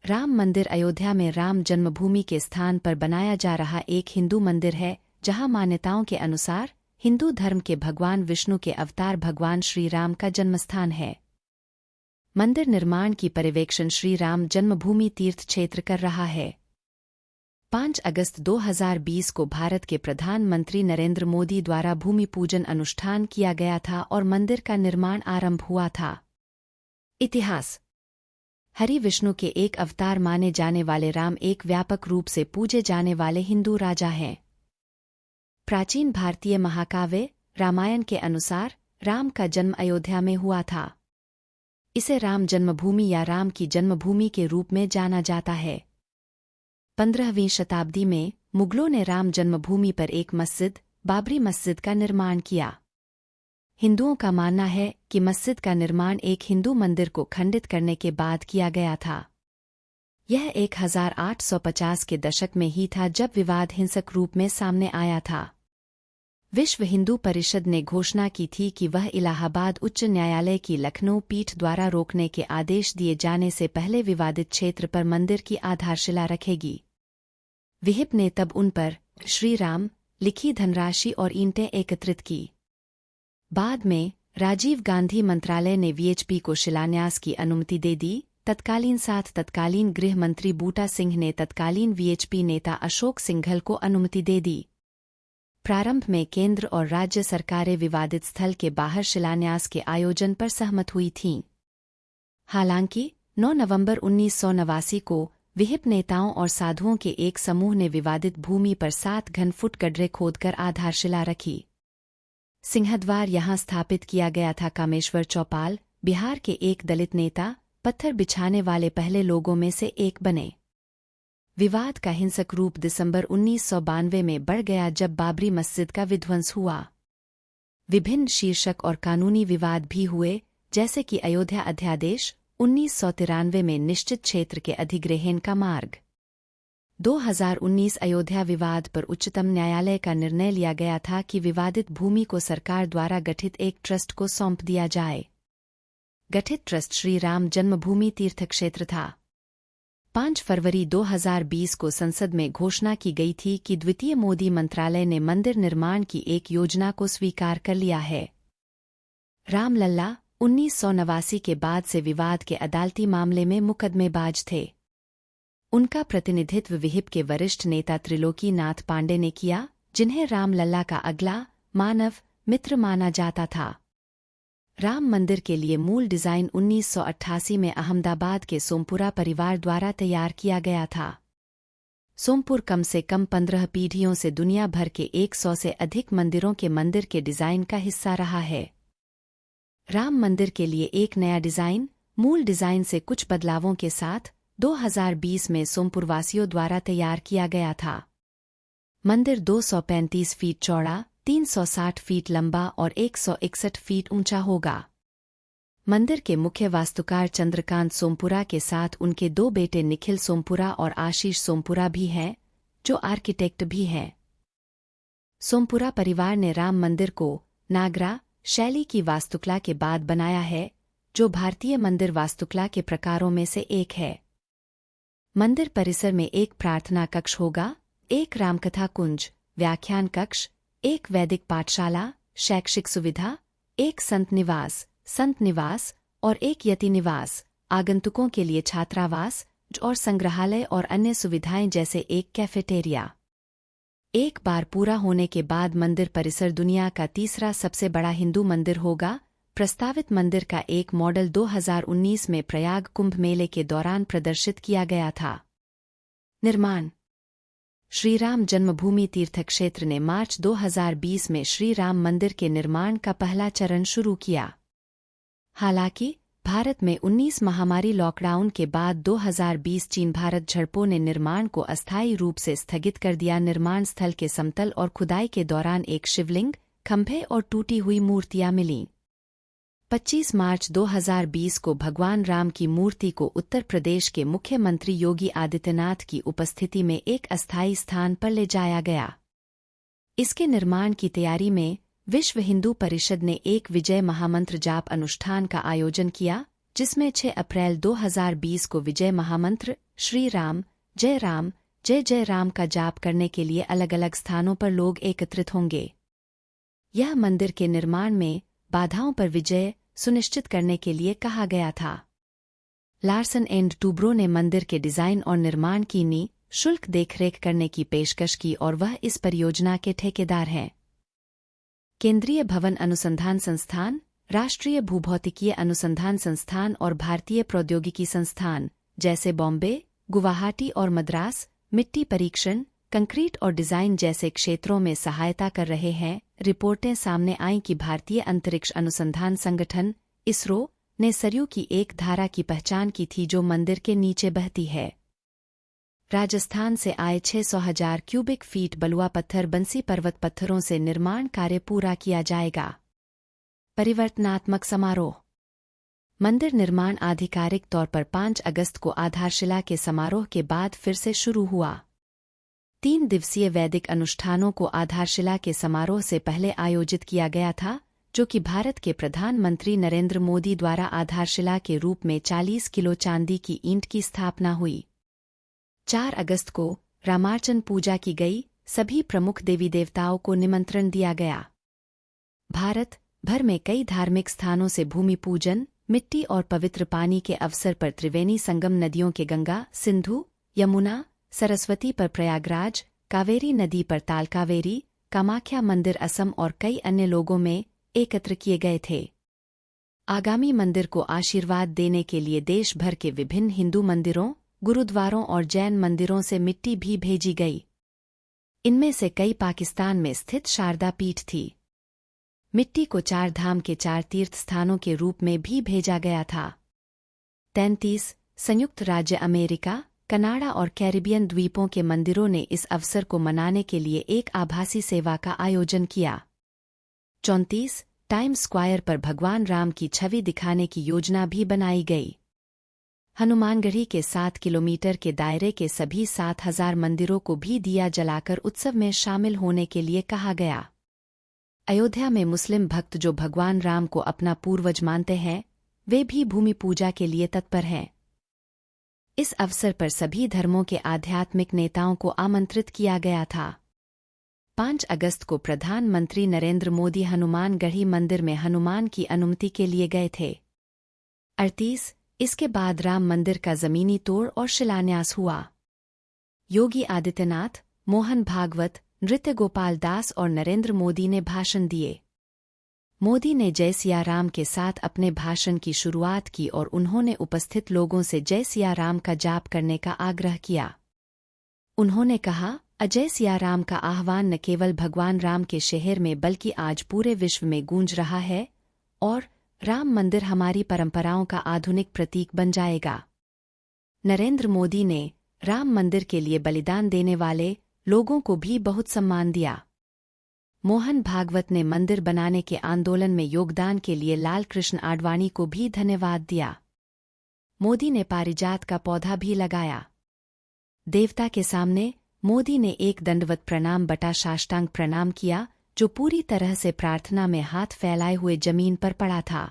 राम मंदिर अयोध्या में राम जन्मभूमि के स्थान पर बनाया जा रहा एक हिंदू मंदिर है, जहां मान्यताओं के अनुसार हिंदू धर्म के भगवान विष्णु के अवतार भगवान श्री राम का जन्मस्थान है। मंदिर निर्माण की पर्यवेक्षण श्री राम जन्मभूमि तीर्थ क्षेत्र कर रहा है। 5 अगस्त 2020 को भारत के प्रधानमंत्री नरेंद्र मोदी द्वारा भूमि पूजन अनुष्ठान किया गया था और मंदिर का निर्माण आरंभ हुआ था। इतिहास। हरि विष्णु के एक अवतार माने जाने वाले राम एक व्यापक रूप से पूजे जाने वाले हिंदू राजा हैं। प्राचीन भारतीय महाकाव्य रामायण के अनुसार राम का जन्म अयोध्या में हुआ था। इसे राम जन्मभूमि या राम की जन्मभूमि के रूप में जाना जाता है। 15वीं शताब्दी में मुगलों ने राम जन्मभूमि पर एक मस्जिद, बाबरी मस्जिद का निर्माण किया। हिंदुओं का मानना है कि मस्जिद का निर्माण एक हिंदू मंदिर को खंडित करने के बाद किया गया था। यह 1850 के दशक में ही था जब विवाद हिंसक रूप में सामने आया था। विश्व हिंदू परिषद ने घोषणा की थी कि वह इलाहाबाद उच्च न्यायालय की लखनऊ पीठ द्वारा रोकने के आदेश दिए जाने से पहले विवादित क्षेत्र पर मंदिर की आधारशिला रखेगी। विहिप ने तब उन पर श्री राम लिखी धनराशि और ईंटें एकत्रित की। बाद में राजीव गांधी मंत्रालय ने वीएचपी को शिलान्यास की अनुमति दे दी। तत्कालीन गृह मंत्री बूटा सिंह ने तत्कालीन वीएचपी नेता अशोक सिंघल को अनुमति दे दी। प्रारंभ में केंद्र और राज्य सरकारें विवादित स्थल के बाहर शिलान्यास के आयोजन पर सहमत हुई थीं। हालांकि 9 नवंबर 1989 को विहिप नेताओं और साधुओं के एक समूह ने विवादित भूमि पर 7 घन फुट गड्ढे खोदकर आधारशिला रखी। सिंहद्वार यहां स्थापित किया गया था। कामेश्वर चौपाल बिहार के एक दलित नेता पत्थर बिछाने वाले पहले लोगों में से एक बने। विवाद का हिंसक रूप दिसंबर 1992 में बढ़ गया जब बाबरी मस्जिद का विध्वंस हुआ। विभिन्न शीर्षक और कानूनी विवाद भी हुए, जैसे कि अयोध्या अध्यादेश 1993 में निश्चित क्षेत्र के अधिग्रहण का मार्ग। 2019 अयोध्या विवाद पर उच्चतम न्यायालय का निर्णय लिया गया था कि विवादित भूमि को सरकार द्वारा गठित एक ट्रस्ट को सौंप दिया जाए। गठित ट्रस्ट श्री राम जन्मभूमि तीर्थ क्षेत्र था। 5 फरवरी 2020 को संसद में घोषणा की गई थी कि द्वितीय मोदी मंत्रालय ने मंदिर निर्माण की एक योजना को स्वीकार कर लिया है। रामलल्ला 1989 के बाद से विवाद के अदालती मामले में मुकदमेबाज थे। उनका प्रतिनिधित्व विहिप के वरिष्ठ नेता त्रिलोकी नाथ पांडे ने किया, जिन्हें रामलल्ला का अगला मानव मित्र माना जाता था। राम मंदिर के लिए मूल डिजाइन 1988 में अहमदाबाद के सोमपुरा परिवार द्वारा तैयार किया गया था। सोमपुर कम से कम 15 पीढ़ियों से दुनिया भर के 100 से अधिक मंदिरों के मंदिर के डिजाइन का हिस्सा रहा है। राम मंदिर के लिए एक नया डिजाइन मूल डिजाइन से कुछ बदलावों के साथ 2020 में सोमपुरवासियों द्वारा तैयार किया गया था। मंदिर 235 फीट चौड़ा, 360 फीट लंबा और 161 फीट ऊंचा होगा। मंदिर के मुख्य वास्तुकार चंद्रकांत सोमपुरा के साथ उनके 2 बेटे निखिल सोमपुरा और आशीष सोमपुरा भी हैं, जो आर्किटेक्ट भी हैं। सोमपुरा परिवार ने राम मंदिर को नागरा शैली की वास्तुकला के बाद बनाया है, जो भारतीय मंदिर वास्तुकला के प्रकारों में से एक है। मंदिर परिसर में एक प्रार्थना कक्ष होगा, एक रामकथा कुंज, व्याख्यान कक्ष, एक वैदिक पाठशाला, शैक्षिक सुविधा, एक संत निवास और एक यति निवास, आगंतुकों के लिए छात्रावास और संग्रहालय और अन्य सुविधाएं जैसे एक कैफेटेरिया। एक बार पूरा होने के बाद मंदिर परिसर दुनिया का तीसरा सबसे बड़ा हिंदू मंदिर होगा। प्रस्तावित मंदिर का एक मॉडल 2019 में प्रयाग कुंभ मेले के दौरान प्रदर्शित किया गया था। निर्माण। श्री राम जन्मभूमि तीर्थ क्षेत्र ने मार्च 2020 में श्री राम मंदिर के निर्माण का पहला चरण शुरू किया। हालांकि भारत में 19 महामारी लॉकडाउन के बाद 2020 चीन भारत झड़पों ने निर्माण को अस्थायी रूप से स्थगित कर दिया। निर्माण स्थल के समतल और खुदाई के दौरान एक शिवलिंग, खंभे और टूटी हुई मूर्तियां मिलीं। 25 मार्च 2020 को भगवान राम की मूर्ति को उत्तर प्रदेश के मुख्यमंत्री योगी आदित्यनाथ की उपस्थिति में एक अस्थायी स्थान पर ले जाया गया। इसके निर्माण की तैयारी में विश्व हिंदू परिषद ने एक विजय महामंत्र जाप अनुष्ठान का आयोजन किया, जिसमें 6 अप्रैल 2020 को विजय महामंत्र श्री राम, जय जय राम का जाप करने के लिए अलग अलग स्थानों पर लोग एकत्रित होंगे। यह मंदिर के निर्माण में बाधाओं पर विजय सुनिश्चित करने के लिए कहा गया था। लार्सन एंड टूब्रो ने मंदिर के डिजाइन और निर्माण की निःशुल्क देखरेख करने की पेशकश की और वह इस परियोजना के ठेकेदार हैं। केंद्रीय भवन अनुसंधान संस्थान, राष्ट्रीय भूभौतिकीय अनुसंधान संस्थान और भारतीय प्रौद्योगिकी संस्थान जैसे बॉम्बे, गुवाहाटी और मद्रास मिट्टी परीक्षण, कंक्रीट और डिजाइन जैसे क्षेत्रों में सहायता कर रहे हैं। रिपोर्टें सामने आईं कि भारतीय अंतरिक्ष अनुसंधान संगठन इसरो ने सरयू की एक धारा की पहचान की थी जो मंदिर के नीचे बहती है। राजस्थान से आए 600,000 क्यूबिक फीट बलुआ पत्थर बंसी पर्वत पत्थरों से निर्माण कार्य पूरा किया जाएगा। परिवर्तनात्मक समारोह। मंदिर निर्माण आधिकारिक तौर पर 5 अगस्त को आधारशिला के समारोह के बाद फिर से शुरू हुआ। 3 दिवसीय वैदिक अनुष्ठानों को आधारशिला के समारोह से पहले आयोजित किया गया था, जो कि भारत के प्रधानमंत्री नरेंद्र मोदी द्वारा आधारशिला के रूप में 40 किलो चांदी की ईंट की स्थापना हुई। 4 अगस्त को रामार्चन पूजा की गई। सभी प्रमुख देवी देवताओं को निमंत्रण दिया गया। भारत भर में कई धार्मिक स्थानों से भूमि पूजन, मिट्टी और पवित्र पानी के अवसर पर त्रिवेणी संगम नदियों के गंगा, सिंधु, यमुना, सरस्वती पर प्रयागराज, कावेरी नदी पर तालकावेरी, कामाख्या मंदिर असम और कई अन्य लोगों में एकत्र किए गए थे। आगामी मंदिर को आशीर्वाद देने के लिए देश भर के विभिन्न हिंदू मंदिरों, गुरुद्वारों और जैन मंदिरों से मिट्टी भी भेजी गई। इनमें से कई पाकिस्तान में स्थित शारदा पीठ थी। मिट्टी को 4 धाम के 4 तीर्थ स्थानों के रूप में भी भेजा गया था। 33 संयुक्त राज्य अमेरिका, कनाडा और कैरिबियन द्वीपों के मंदिरों ने इस अवसर को मनाने के लिए एक आभासी सेवा का आयोजन किया। 34 टाइम्स स्क्वायर पर भगवान राम की छवि दिखाने की योजना भी बनाई गई। हनुमानगढ़ी के 7 किलोमीटर के दायरे के सभी 7,000 मंदिरों को भी दिया जलाकर उत्सव में शामिल होने के लिए कहा गया। अयोध्या में मुस्लिम भक्त जो भगवान राम को अपना पूर्वज मानते हैं, वे भी भूमि पूजा के लिए तत्पर हैं। इस अवसर पर सभी धर्मों के आध्यात्मिक नेताओं को आमंत्रित किया गया था। 5 अगस्त को प्रधानमंत्री नरेंद्र मोदी हनुमानगढ़ी मंदिर में हनुमान की अनुमति के लिए गए थे। 38 इसके बाद राम मंदिर का जमीनी तोड़ और शिलान्यास हुआ। योगी आदित्यनाथ, मोहन भागवत, नृत्य गोपाल दास और नरेंद्र मोदी ने भाषण दिए। मोदी ने जय सिया राम के साथ अपने भाषण की शुरुआत की और उन्होंने उपस्थित लोगों से जय सिया राम का जाप करने का आग्रह किया। उन्होंने कहा, अजय सिया राम का आह्वान न केवल भगवान राम के शहर में बल्कि आज पूरे विश्व में गूंज रहा है और राम मंदिर हमारी परंपराओं का आधुनिक प्रतीक बन जाएगा। नरेंद्र मोदी ने राम मंदिर के लिए बलिदान देने वाले लोगों को भी बहुत सम्मान दिया। मोहन भागवत ने मंदिर बनाने के आंदोलन में योगदान के लिए लाल कृष्ण आडवाणी को भी धन्यवाद दिया। मोदी ने पारिजात का पौधा भी लगाया। देवता के सामने मोदी ने एक दंडवत प्रणाम बटा साष्टांग प्रणाम किया, जो पूरी तरह से प्रार्थना में हाथ फैलाए हुए जमीन पर पड़ा था।